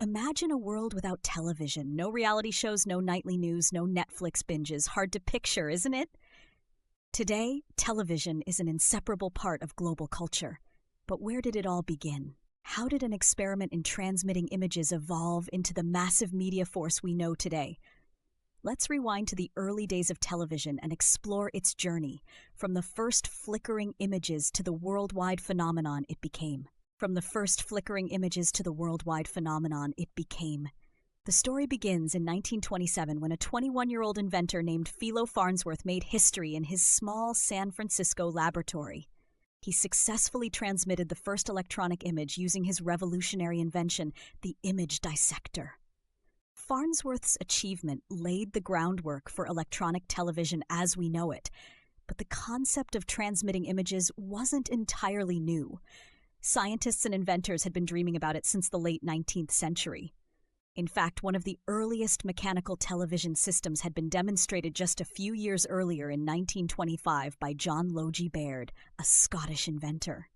Imagine a world without television. No reality shows, no nightly news, no Netflix binges. Hard to picture, isn't it? Today, television is an inseparable part of global culture. But where did it all begin? How did an experiment in transmitting images evolve into the massive media force we know today? Let's rewind to the early days of television and explore its journey, from the first flickering images to the worldwide phenomenon it became. The story begins in 1927 when a 21-year-old inventor named Philo Farnsworth made history in his small San Francisco laboratory. He successfully transmitted the first electronic image using his revolutionary invention, the image dissector. Farnsworth's achievement laid the groundwork for electronic television as we know it, but the concept of transmitting images wasn't entirely new. Scientists and inventors had been dreaming about it since the late 19th century. In fact, one of the earliest mechanical television systems had been demonstrated just a few years earlier in 1925 by Logie Baird, a Scottish inventor.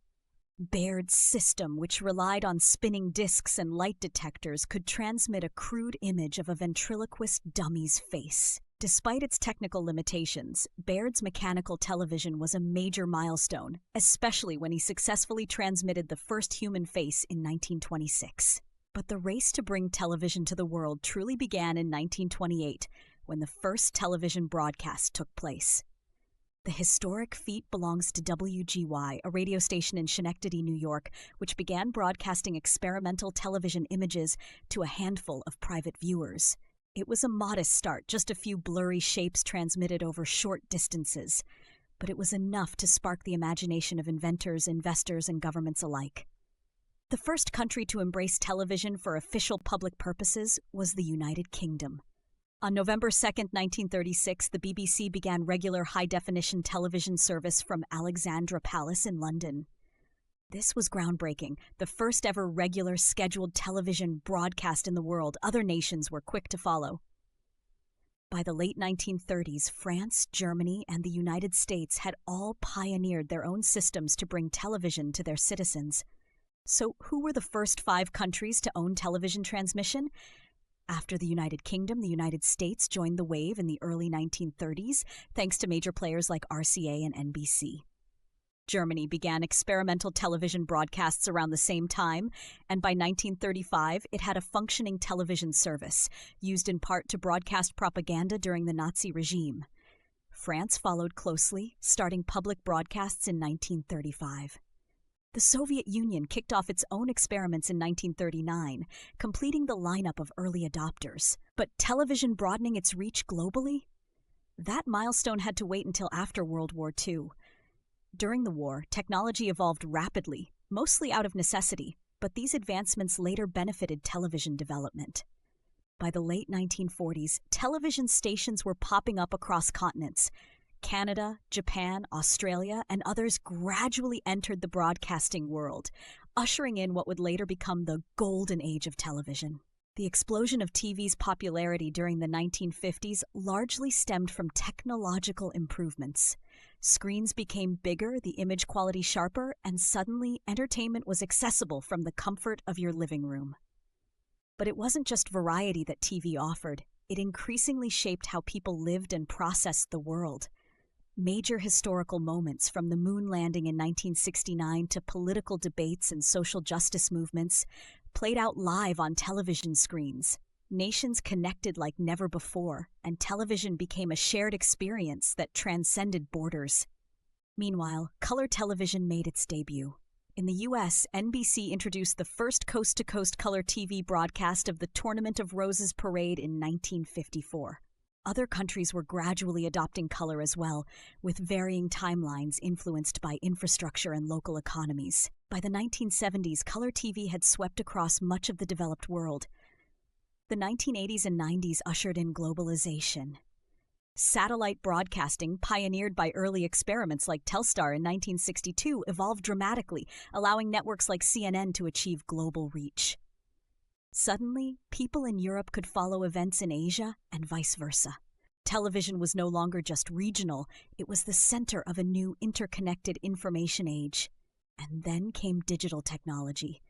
Baird's system, which relied on spinning discs and light detectors, could transmit a crude image of a ventriloquist dummy's face. Despite its technical limitations, Baird's mechanical television was a major milestone, especially when he successfully transmitted the first human face in 1926. But the race to bring television to the world truly began in 1928, when the first television broadcast took place. The historic feat belongs to WGY, a radio station in Schenectady, New York, which began broadcasting experimental television images to a handful of private viewers. It was a modest start, just a few blurry shapes transmitted over short distances, but it was enough to spark the imagination of inventors, investors, and governments alike. The first country to embrace television for official public purposes was the United Kingdom. On November 2, 1936, the BBC began regular high-definition television service from Alexandra Palace in London. This was groundbreaking, the first ever regular scheduled television broadcast in the world. Other nations were quick to follow. By the late 1930s, France, Germany, and the United States had all pioneered their own systems to bring television to their citizens. So who were the first 5 countries to own television transmission? After the United Kingdom, the United States joined the wave in the early 1930s, thanks to major players like RCA and NBC. Germany began experimental television broadcasts around the same time, and by 1935 it had a functioning television service, used in part to broadcast propaganda during the Nazi regime. France followed closely, starting public broadcasts in 1935. The Soviet Union kicked off its own experiments in 1939, completing the lineup of early adopters. But television broadening its reach globally? That milestone had to wait until after World War II. During the war, technology evolved rapidly, mostly out of necessity, but these advancements later benefited television development. By the late 1940s, television stations were popping up across continents. Canada, Japan, Australia, and others gradually entered the broadcasting world, ushering in what would later become the golden age of television. The explosion of TV's popularity during the 1950s largely stemmed from technological improvements. Screens became bigger, the image quality sharper, and suddenly entertainment was accessible from the comfort of your living room. But it wasn't just variety that TV offered. It increasingly shaped how people lived and processed the world. Major historical moments, from the moon landing in 1969 to political debates and social justice movements, played out live on television screens. Nations connected like never before, and television became a shared experience that transcended borders. Meanwhile, color television made its debut. In the U.S., NBC introduced the first coast-to-coast color TV broadcast of the Tournament of Roses parade in 1954. Other countries were gradually adopting color as well, with varying timelines influenced by infrastructure and local economies. By the 1970s, color TV had swept across much of the developed world. The 1980s and 90s ushered in globalization. Satellite broadcasting, pioneered by early experiments like Telstar in 1962, evolved dramatically, allowing networks like CNN to achieve global reach. Suddenly, people in Europe could follow events in Asia and vice versa. Television was no longer just regional, it was the center of a new interconnected information age. And then came digital technology.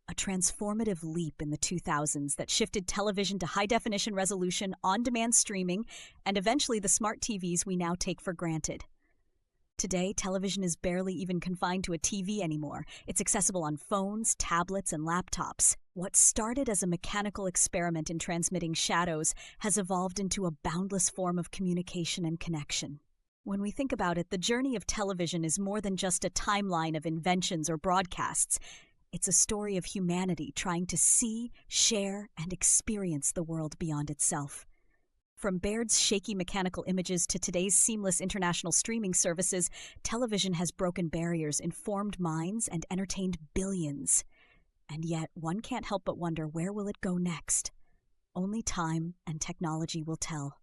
A transformative leap in the 2000s that shifted television to high-definition resolution, on-demand streaming, and eventually the smart TVs we now take for granted. Today, television is barely even confined to a TV anymore. It's accessible on phones, tablets, and laptops. What started as a mechanical experiment in transmitting shadows has evolved into a boundless form of communication and connection. When we think about it, the journey of television is more than just a timeline of inventions or broadcasts. It's a story of humanity trying to see, share, and experience the world beyond itself. From Baird's shaky mechanical images to today's seamless international streaming services, television has broken barriers, informed minds, and entertained billions. And yet, one can't help but wonder, where will it go next? Only time and technology will tell.